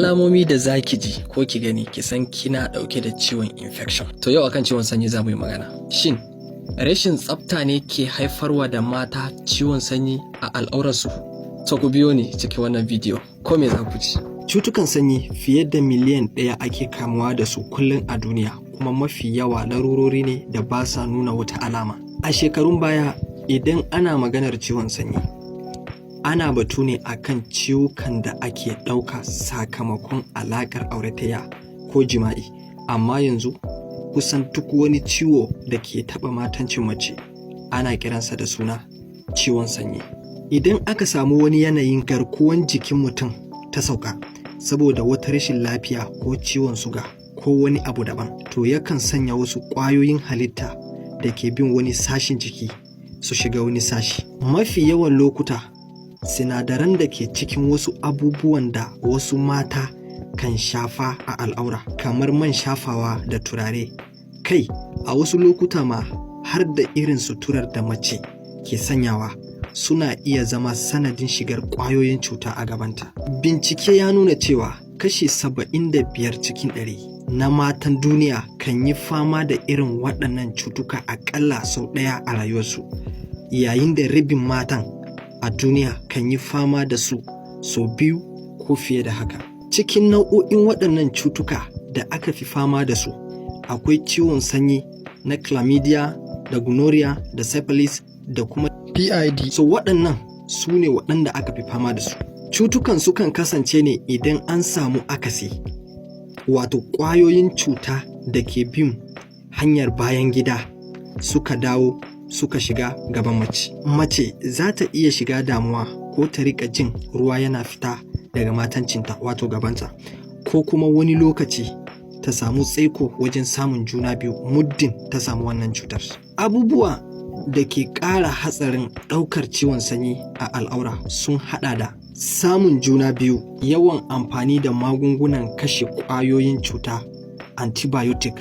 alamomi da zaki ji ko ki gani ki san kina dauke da ciwon infection. To yau akan ciwon sanyi za mu yi magana. Shin rashin tsafta ne ke haifarwa da mata ciwon sanyi a al'aurarsu? To ku biyo ni cikin wannan bidiyo. Ko me za ku ci? Cutukan sanyi fiye da miliyan 1 ake kamuwa da su kullum a duniya, kuma mafi yawa larurori ne da ba sa nuna wata alama. A shekarun baya idan ana maganar ciwon sanyi, ana batu ne akan ciwukan da ake ɗauka sakamakon alaƙar auratayya ko jima'i, amma yanzu kusan duk wani ciwo da ke taɓa matancin mace ana kiransa da suna ciwon sanyi. Idan aka samu wani yanayin garkuwan jikin mutum ta sauka saboda wata rashin lafiya ko ciwon suga ko wani abu daban, to yakan sanya wasu ƙwayoyin halitta da ke bin wani sashin jiki su shiga wani sashi. Mafi yawan lokuta sinadaran da ke cikin wasu abubuwan da wasu mata kan shafa a al'aura, kamar man shafawa da turare, kai a wasu lokuta ma har da irin suturar da mace ke sanyawa, suna iya zama sanadin shigar ƙwayoyin cuta a gabanta. Bincike ya nuna cewa kashi 75 cikin 100 na matan duniya kan yi fama da irin waɗannan cutuka aƙalla sau ɗaya a rayuwarsu, yayin da rabin matan a duniya kan yi fama da su sau 2 ko fiye da haka. Cikin nau'o'in waɗannan cutuka da aka fi fama da su akwai ciwon sanyi na chlamydia da gonorrhea da syphilis da kuma PID. So waɗannan su ne waɗanda aka fi fama da su. Cutukan sukan kasance ne idan an samu akasi, wato ƙwayoyin cuta da ke bin hanyar bayan gida suka dawo suka shiga gaban mace. Mace za ta iya shiga damuwa ko ta rika jin ruwa yana fita daga matancinta, wato gabanta, ko kuma wani lokaci ta samu tsaiko wajen samun juna biyu muddin ta samu wannan cutar. Abubuwa da ke ƙara hatsarin ɗaukar ciwon sanyi a al'aura sun haɗa da samun juna biyu, yawan amfani da magungunan kashe ƙwayoyin cuta antibiotic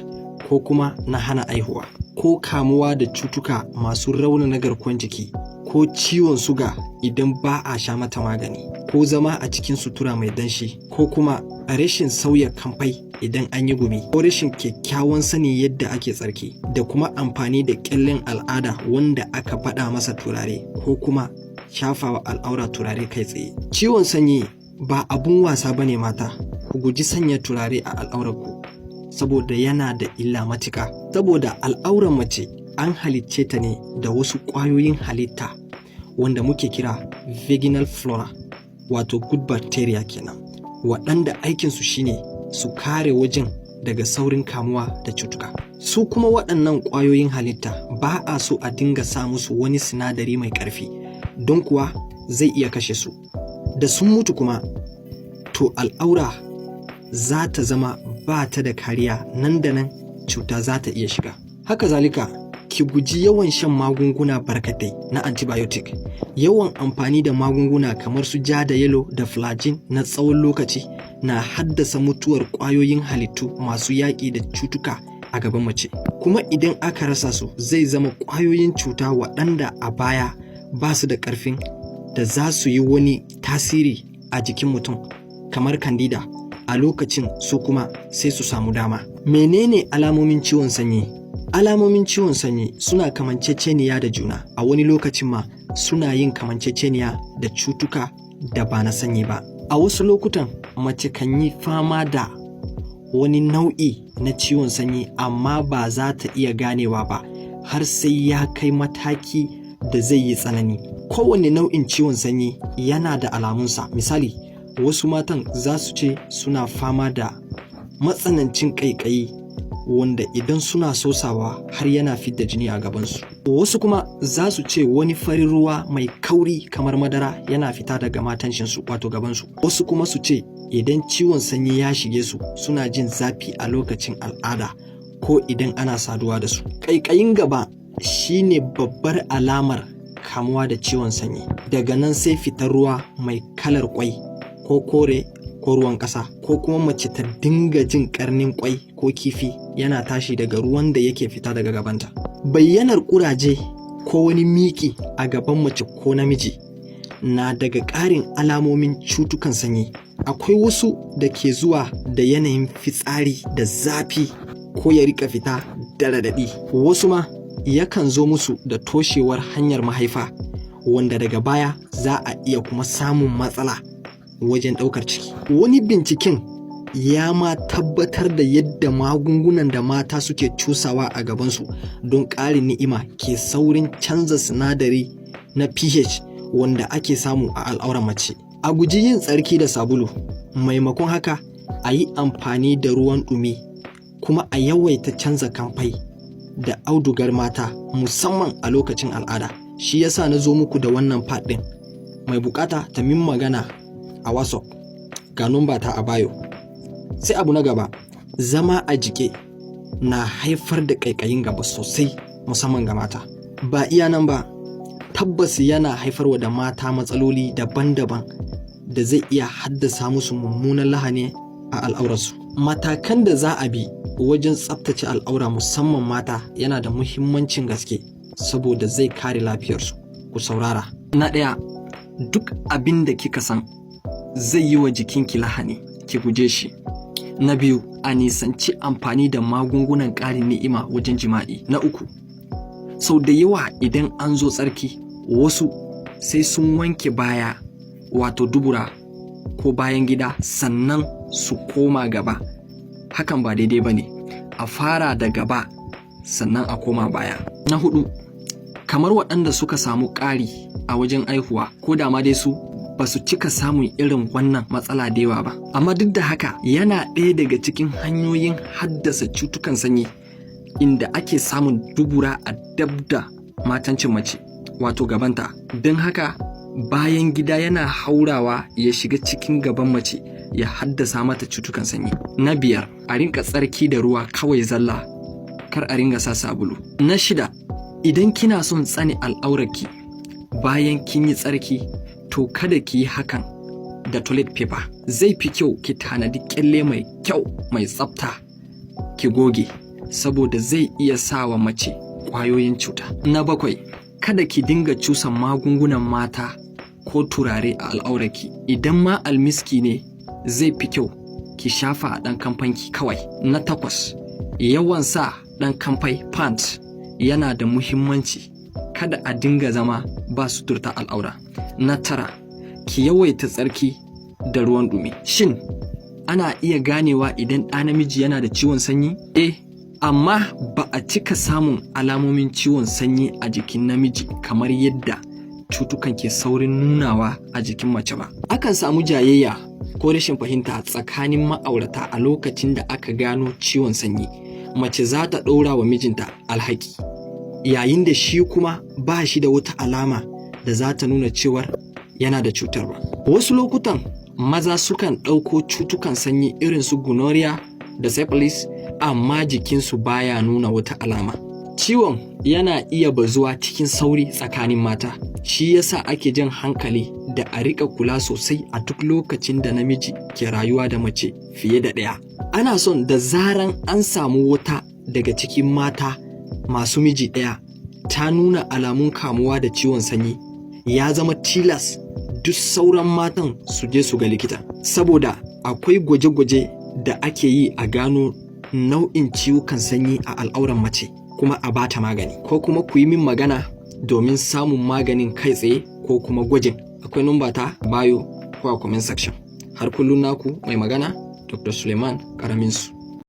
ko kuma na hana aihuwa, ko kamuwa da cutuka masu raunana garkuwar jiki, ko ciwon suga idan ba a sha mata magani, ko zama a cikin sutura mai danshi, ko kuma rashin sauya kamfai idan an yi gumi, ko rashin kyakkyawan sani yadda ake tsarki, da kuma amfani da ƙyallen al'ada wanda aka faɗa masa turare ko kuma shafawa al'aura turare kai tsaye. Ciwon sanyi ba abun wasa bane mata, ku guji sanya turare a al'aurarku saboda yana da illa matuƙa. Saboda al'auran mace an halicce ta ne da wasu ƙwayoyin halitta wanda muke kira vaginal flora, wato good bacteria kenan, waɗanda aikinsu shine su kare wajen daga saurin kamuwa da cutuka. Su kuma waɗannan ƙwayoyin halitta ba a so a dinga sa musu wani sinadari mai ƙarfi, don kuwa zai iya kashe su. Da sun mutu kuma, to al'aura za ta zama ba ta da kariya, nan da nan cuta za ta iya shiga. Haka zalika, ki guji yawan shan magunguna barkatai na antibiotic. Yawan amfani da magunguna kamar su ja da yellow da flagyl na tsawon lokaci na haddasa mutuwar ƙwayoyin halittu masu yaƙi da cutuka a gaban mace. Kuma idan aka rasa su, zai zama ƙwayoyin cuta waɗanda a baya ba su da ƙarfin da za su yi wani tasiri a jikin mutum kamar candida, a lokacin su kuma sai su samu dama. Menene alamomin ciwon sanyi? Alamomin ciwon sanyi suna kamanceceniya da juna, a wani lokacin ma suna yin kamanceceniya da cutuka da ba na sanyi ba. A wasu lokutan mace kan yi fama da wani nau'i na ciwon sanyi amma ba za ta iya ganewa ba har sai ya kai mataki da zai yi tsanani. Kowane nau'in ciwon sanyi yana da alamunsa. Misali, wasu matan za su ce suna fama da matsanancin ƙaiƙayi wanda idan suna sosawa har yana fidda jini a gabansu. Wasu kuma za su ce wani farin ruwa mai kauri kamar madara yana fita daga matanshinsu, wato gabansu. Wasu kuma su ce idan ciwon sanyi ya shige su suna jin zafi a lokacin al'ada ko idan ana saduwa da su. Ƙaiƙayin gaba shine babbar alamar kamuwa da ciwon sanyi. Daga nan sai fitar ruwa mai kalar ƙwai ko kore ko ruwan ƙasa, ko kuma mace ta dinga jin ƙarnin ƙwai ko kifi yana tashi daga ruwan da yake fita daga gabanta. Bayyanar ƙuraje ko wani miki a gaban mace ko namiji na daga ƙarin alamomin cutukan sanyi. akwai wasu da ke zuwa da yanayin fitsari da zafi ko ya rika fita da raɗaɗi. Wasu ma yakan zo musu da toshewar hanyar mahaifa wanda daga baya za a iya kuma samun matsala wajen ɗaukar ciki. Wani binciken ya ma tabbatar da yadda magungunan da mata suke cusawa a gabansu don ƙarin ni'ima ke saurin canza sinadari na pH wanda ake samu a al'aurar mace. A guji yin tsarki da sabulu, maimakon haka a yi amfani da ruwan ɗumi, kuma a yawaita canza kamfai da audugar mata musamman a lokacin al'ada. Shi yasa na zo muku da wannan part ɗin. Mai bukata ta min magana a WhatsApp, ga numba ta a bio. Sai abu na gaba, zama a jike na haifar da ƙaiƙayin gaba sosai musamman ga mata. Ba iya nan ba, tabbas yana haifarwa da mata matsaloli daban-daban da zai iya haddasa musu mummunan lahani a al'aurarsu. Matakan da za a bi wajen tsaftace al'aura musamman mata yana da muhimmancin gaske saboda zai kare lafiyarsu. Ku saurara. Na ɗaya, duk abin da kika san zai yi wa jikinki lahani, ki guje shi. Na biyu, a nisanci amfani da magungunan ƙarin ni'ima wajen jima'i. Na uku, sau da yawa idan an zo tsarki, wasu sai sun wanke baya wato dubura ko bayan gida sannan su koma gaba. Hakan ba daidai ba ne. A fara da gaba sannan a koma baya. Na hudu, kamar waɗanda suka samu ƙari a wajen aihuwa ko da ma dai su ba su cika samun irin wannan matsala da yawa ba. Amma duk da haka yana ɗaya daga cikin hanyoyin haddasa cutukan sanyi inda ake samun dubura a dab da matancin mace wato gabanta. Don haka bayan gida yana haurawa ya shiga cikin gaban mace ya haddasa mata cutukan sanyi. Na biyar, a rinka tsarki da ruwa kawai zalla, kar a ringa sa sabulu. Na shida, idan kina son tsane al'aurarki bayan kin yi tsarki, to kada ki yi hakan da toilet paper. Zai fi kyau ki tanadi kyalle mai kyau mai tsafta ki goge, saboda zai iya sawa mace ƙwayoyin cuta. Na bakwai, kada ki dinga cusa magungunan mata ko turare a al'aurarki. Idan ma almiski ne, zai fi kyau ki shafa a ɗan kamfanki kawai. Na takwas, yawan sa ɗan kamfai pant yana da muhimmanci. Kada a dinga zama ba suturta al'aura. Na tara, ki yawaita tsarki da ruwan ɗumi. Shin ana iya ganewa idan ɗa namiji yana da ciwon sanyi? Amma ba a cika samun alamomin ciwon sanyi a jikin namiji kamar yadda cutukan ke saurin nunawa a jikin mace ba. Akan samu jayayya ko rashin fahimta tsakanin ma'aurata a lokacin da aka gano ciwon sanyi. Mace za ta ɗora wa mijinta alhaki, yayin da shi kuma ba shi da wata alama da za ta nuna cewar yana da cutar ba. Wasu lokutan maza sukan ɗauko cutukan sanyi irin su gonorrhea da syphilis, amma jikinsu baya nuna wata alama. Ciwon yana iya bazuwa cikin sauri tsakanin mata. Shi yasa ake jan hankali da a riƙa kula sosai a duk lokacin da namiji ke rayuwa da mace fiye da ɗaya. Ana son da zaran an samu wata daga cikin mata masu miji ɗaya ta nuna alamun kamuwa da ciwon sanyi, ya zama tilas duk sauran matan su je su ga likita, saboda akwai gwaje-gwaje da ake yi a gano nau'in ciwukan sanyi a al'auran mace kuma a bata magani. Ko kuma ku yi min magana domin samun maganin kai tsaye ko kuma gwajin. Akwai numba ta bio ko a comment section. Har kullum naku mai magana Dr. Suleiman Karaminsu.